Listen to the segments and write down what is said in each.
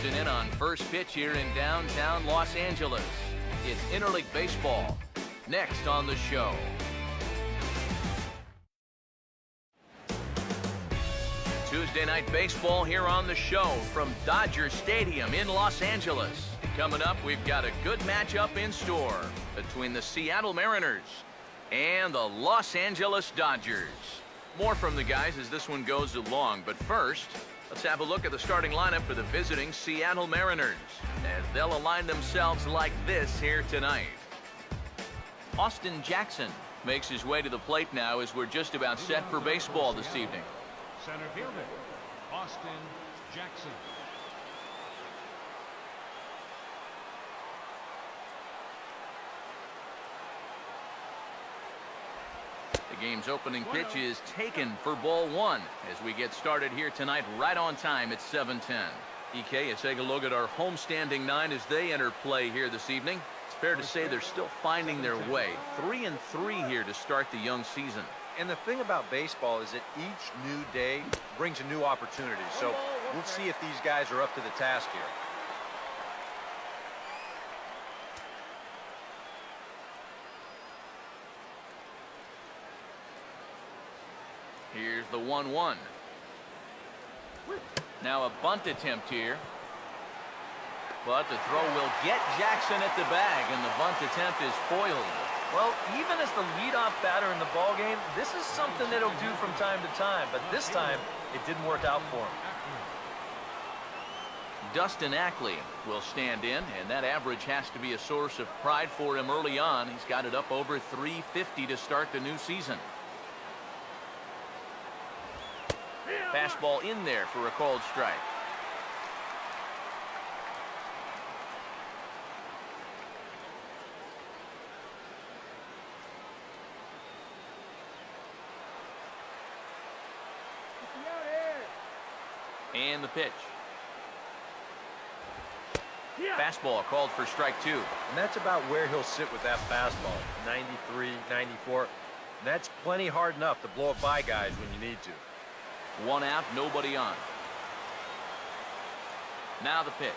closing in on first pitch here in downtown Los Angeles. It's interleague baseball. Next on the show. Tuesday night baseball here on the show from Dodger Stadium in Los Angeles. Coming up, we've got a good matchup in store between the Seattle Mariners and the Los Angeles Dodgers. More from the guys as this one goes along, but first, let's have a look at the starting lineup for the visiting Seattle Mariners as they'll align themselves like this here tonight. Austin Jackson makes his way to the plate now as we're just about set for baseball this evening. Center fielder, Austin Jackson. The game's opening pitch is taken for ball one as we get started here tonight right on time at 7:10. EK, let's take a look at our homestanding nine as they enter play here this evening. It's fair to say they're still finding their way. 3-3 here to start the young season. And the thing about baseball is that each new day brings a new opportunity. So we'll see if these guys are up to the task here. Here's the 1-1. Now a bunt attempt here. But the throw will get Jackson at the bag, and the bunt attempt is foiled. Well, even as the leadoff batter in the ballgame, this is something that he'll do from time to time, but this time it didn't work out for him. Dustin Ackley will stand in, and that average has to be a source of pride for him early on. He's got it up over 350 to start the new season. Fastball in there for a called strike. And the pitch. Fastball called for strike two. And that's about where he'll sit with that fastball. 93, 94. And that's plenty hard enough to blow it by guys when you need to. One out, nobody on. Now the pitch.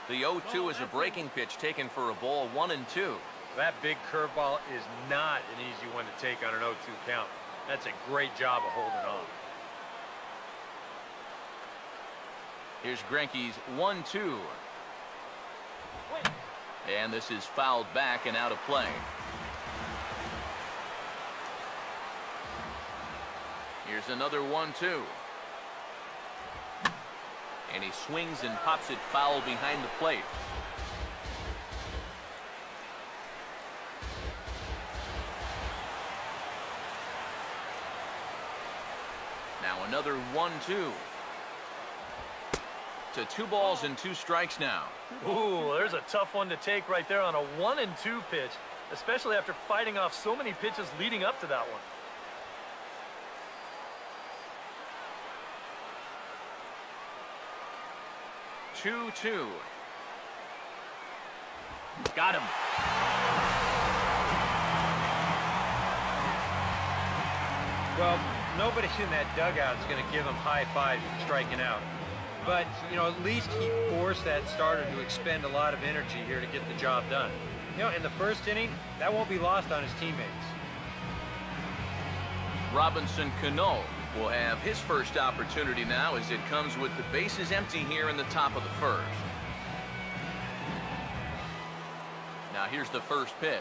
The 0-2 is a breaking pitch taken for a ball, 1-2. That big curveball is not an easy one to take on an 0-2 count. That's a great job of holding on. Here's Greinke's 1-2. And this is fouled back and out of play. Here's another 1-2. And he swings and pops it foul behind the plate. Now another 1-2. To 2 balls and 2 strikes now. Ooh, there's a tough one to take right there on a 1-2 pitch, especially after fighting off so many pitches leading up to that one. Two. Got him. Well, nobody in that dugout is going to give him high five for striking out. But, you know, at least he forced that starter to expend a lot of energy here to get the job done. You know, in the first inning, that won't be lost on his teammates. Robinson Cano will have his first opportunity now as it comes with the bases empty here in the top of the first. Now here's the first pitch.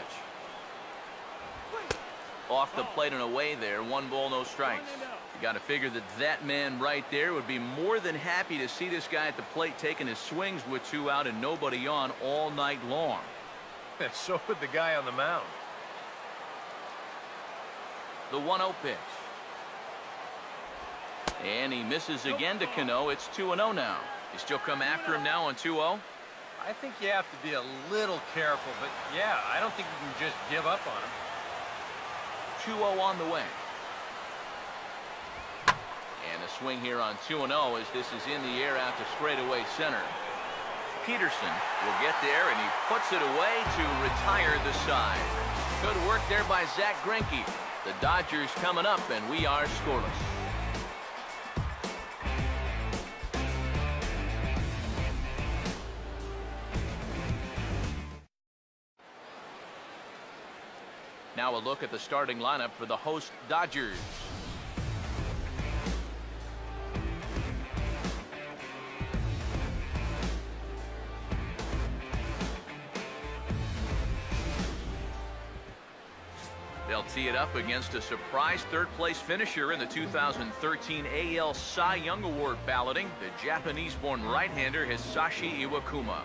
Off the plate and away there, 1 ball, no strikes. You got to figure that that man right there would be more than happy to see this guy at the plate taking his swings with 2 out and nobody on all night long. So would the guy on the mound. The 1-0 pitch. And he misses again to Cano. It's 2-0 now. You still come after him now on 2-0? I think you have to be a little careful, but yeah, I don't think you can just give up on him. 2-0 on the way. And a swing here on 2-0 as this is in the air out to straightaway center. Peterson will get there, and he puts it away to retire the side. Good work there by Zack Greinke. The Dodgers coming up, and we are scoreless. Now a look at the starting lineup for the host Dodgers. They'll tee it up against a surprise third-place finisher in the 2013 AL Cy Young Award balloting, the Japanese-born right-hander Hisashi Iwakuma.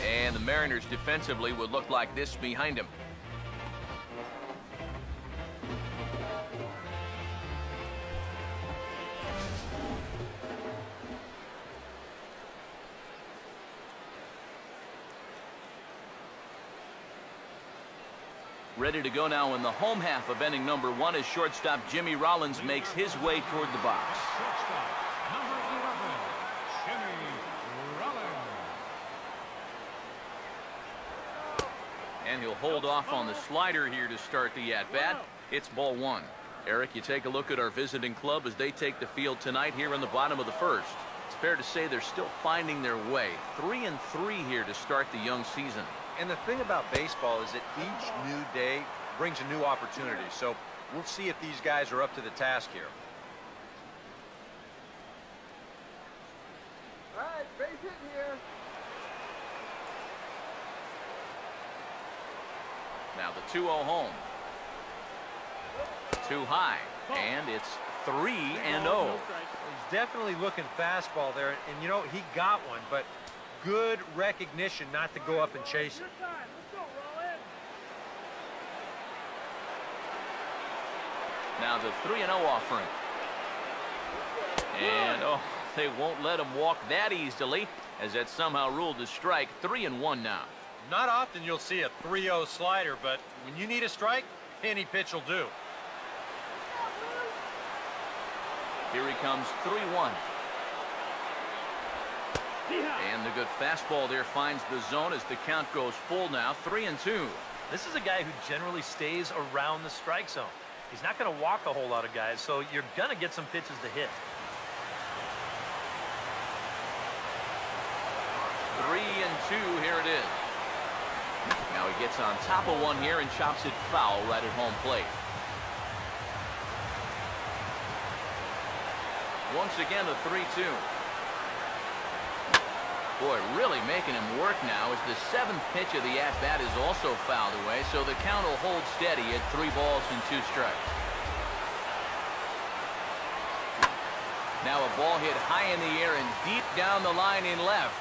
And the Mariners defensively would look like this behind him. Ready to go now in the home half of inning number 1 as shortstop Jimmy Rollins makes his way toward the box. Shortstop, number 11, Jimmy Rollins. And he'll hold off on the slider here to start the at-bat. It's ball 1. Eric, you take a look at our visiting club as they take the field tonight here in the bottom of the first. It's fair to say they're still finding their way. 3-3 here to start the young season. And the thing about baseball is that each new day brings a new opportunity. So we'll see if these guys are up to the task here. All right, base hit here. Now the 2-0 home. Too high. And it's 3-0. He's definitely looking fastball there. And you know, he got one, but good recognition not to go up and chase it. Now the 3-0 offering. And, oh, they won't let him walk that easily as that's somehow ruled a strike. 3-1 now. Not often you'll see a 3-0 slider, but when you need a strike, any pitch will do. Here he comes, 3-1. And the good fastball there finds the zone as the count goes full now, 3-2. This is a guy who generally stays around the strike zone. He's not going to walk a whole lot of guys, so you're going to get some pitches to hit. 3-2, here it is. Now he gets on top of one here and chops it foul right at home plate. Once again, a 3-2. Boy, really making him work now as the 7th pitch of the at-bat is also fouled away, so the count will hold steady at 3 balls and 2 strikes. Now a ball hit high in the air and deep down the line in left.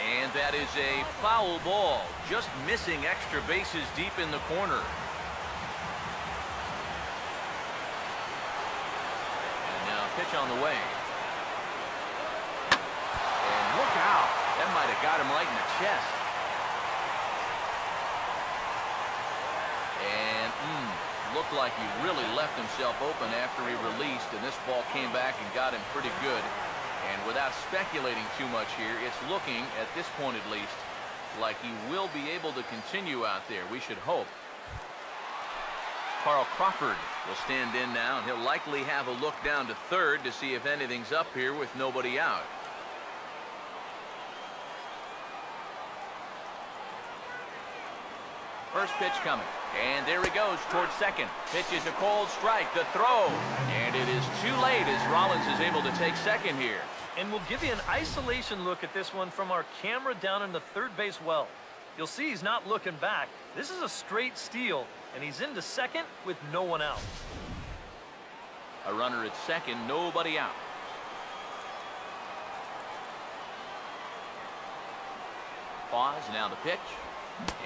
And that is a foul ball, just missing extra bases deep in the corner. And now pitch on the way. And look out. That might have got him right in the chest. And looked like he really left himself open after he released, and this ball came back and got him pretty good. And without speculating too much here, it's looking, at this point at least, like he will be able to continue out there. We should hope. Carl Crawford will stand in now, and he'll likely have a look down to third to see if anything's up here with nobody out. First pitch coming. And there he goes towards second. Pitch is a cold strike. The throw. And it is too late as Rollins is able to take second here. And we'll give you an isolation look at this one from our camera down in the third base well. You'll see he's not looking back. This is a straight steal, and he's into second with no one out. A runner at second, nobody out. Pause, now the pitch.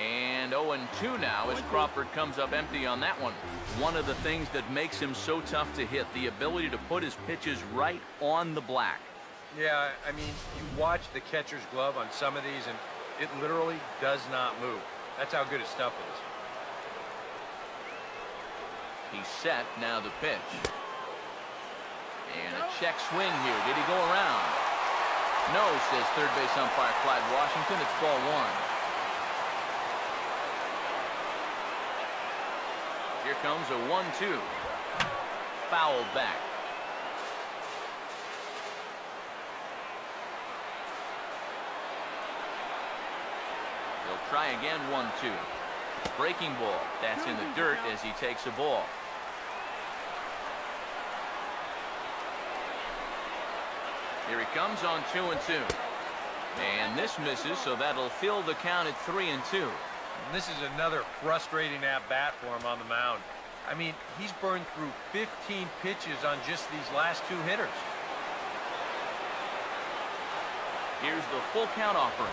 And 0-2 now as Crawford comes up empty on that one. One of the things that makes him so tough to hit, the ability to put his pitches right on the black. Yeah, I mean, you watch the catcher's glove on some of these, and it literally does not move. That's how good his stuff is. He's set, now the pitch. And a check swing here. Did he go around? No, says third base umpire Clyde Washington. It's ball 1. Here comes a 1-2. Fouled back. Try again, 1-2. Breaking ball. That's in the dirt as he takes a ball. Here he comes on 2-2. And this misses, so that'll fill the count at 3-2. And this is another frustrating at-bat for him on the mound. I mean, he's burned through 15 pitches on just these last 2 hitters. Here's the full count offering.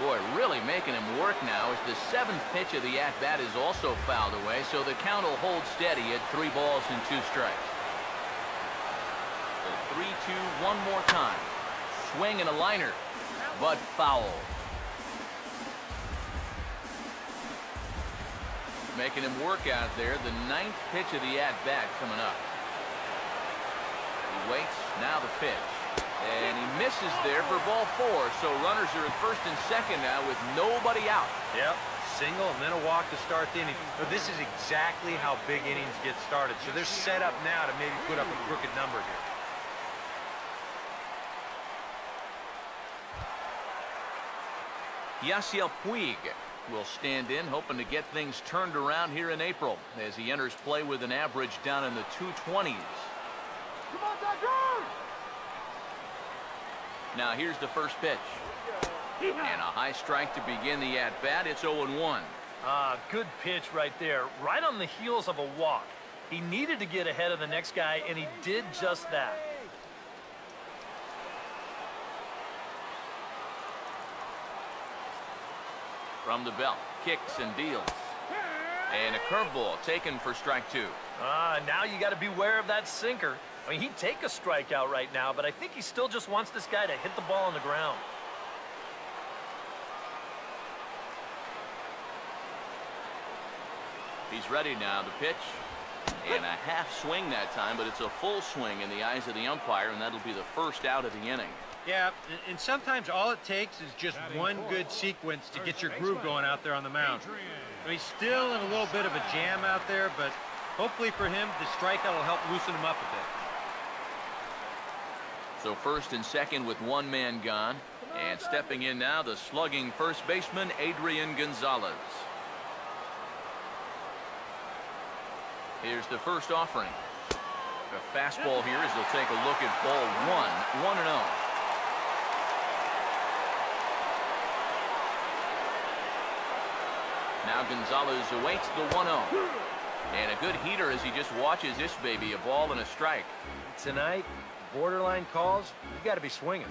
Boy, really making him work now as the 7th pitch of the at-bat is also fouled away, so the count will hold steady at 3 balls and 2 strikes. The 3-2 one more time. Swing and a liner, but foul. Making him work out there. The 9th pitch of the at-bat coming up. He waits. Now the pitch. And he misses there for ball 4. So runners are at first and second now with nobody out. Yep. Single and then a walk to start the inning. But this is exactly how big innings get started. So they're set up now to maybe put up a crooked number here. Yasiel Puig will stand in, hoping to get things turned around here in April as he enters play with an average down in the 220s. Come on, Dodger! Now here's the first pitch. And a high strike to begin the at-bat. It's 0-1. Good pitch right there, right on the heels of a walk. He needed to get ahead of the next guy, and he did just that. From the belt, kicks and deals. And a curveball taken for strike 2. Now you got to beware of that sinker. I mean, he'd take a strikeout right now, but I think he still just wants this guy to hit the ball on the ground. He's ready now. The pitch. And a half swing that time, but it's a full swing in the eyes of the umpire, and that'll be the first out of the inning. Yeah, and sometimes all it takes is just one good sequence to get your groove going out there on the mound. I mean, he's still in a little bit of a jam out there, but hopefully for him, the strikeout will help loosen him up a bit. So first and second with one man gone. And stepping in now, the slugging first baseman, Adrian Gonzalez. Here's the first offering. A fastball here as they'll take a look at ball 1, 1-0. Now Gonzalez awaits the 1-0. And a good heater as he just watches this baby, a ball and a strike. Tonight, borderline calls, you got to be swinging.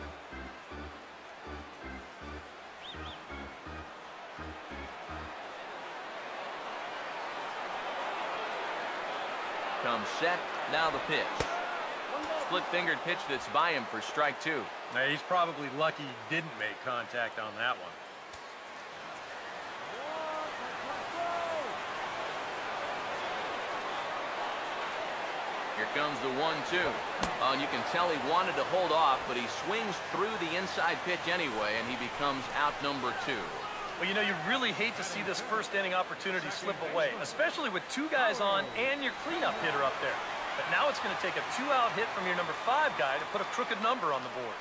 Comes set, now the pitch. Split-fingered pitch that's by him for strike 2. Now, he's probably lucky he didn't make contact on that one. Here comes the 1-2. Oh, and you can tell he wanted to hold off, but he swings through the inside pitch anyway, and he becomes out number 2. Well, you know, you really hate to see this first inning opportunity slip away, especially with 2 guys on and your cleanup hitter up there. But now it's going to take a 2-out hit from your number 5 guy to put a crooked number on the board.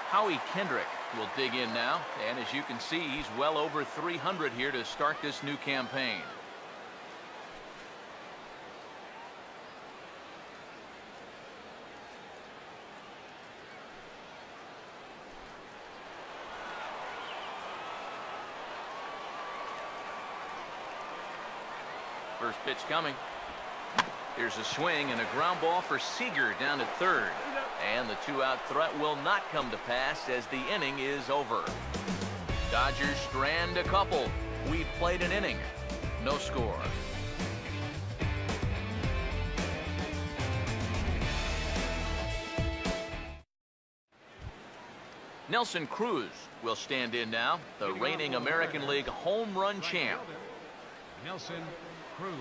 Howie Kendrick will dig in now, and as you can see, he's well over 300 here to start this new campaign. First pitch coming. Here's a swing and a ground ball for Seager down at third. And the 2-out threat will not come to pass as the inning is over. Dodgers strand a couple. We've played an inning. No score. Nelson Cruz will stand in now, the reigning American League home run champ. Nelson Cruz.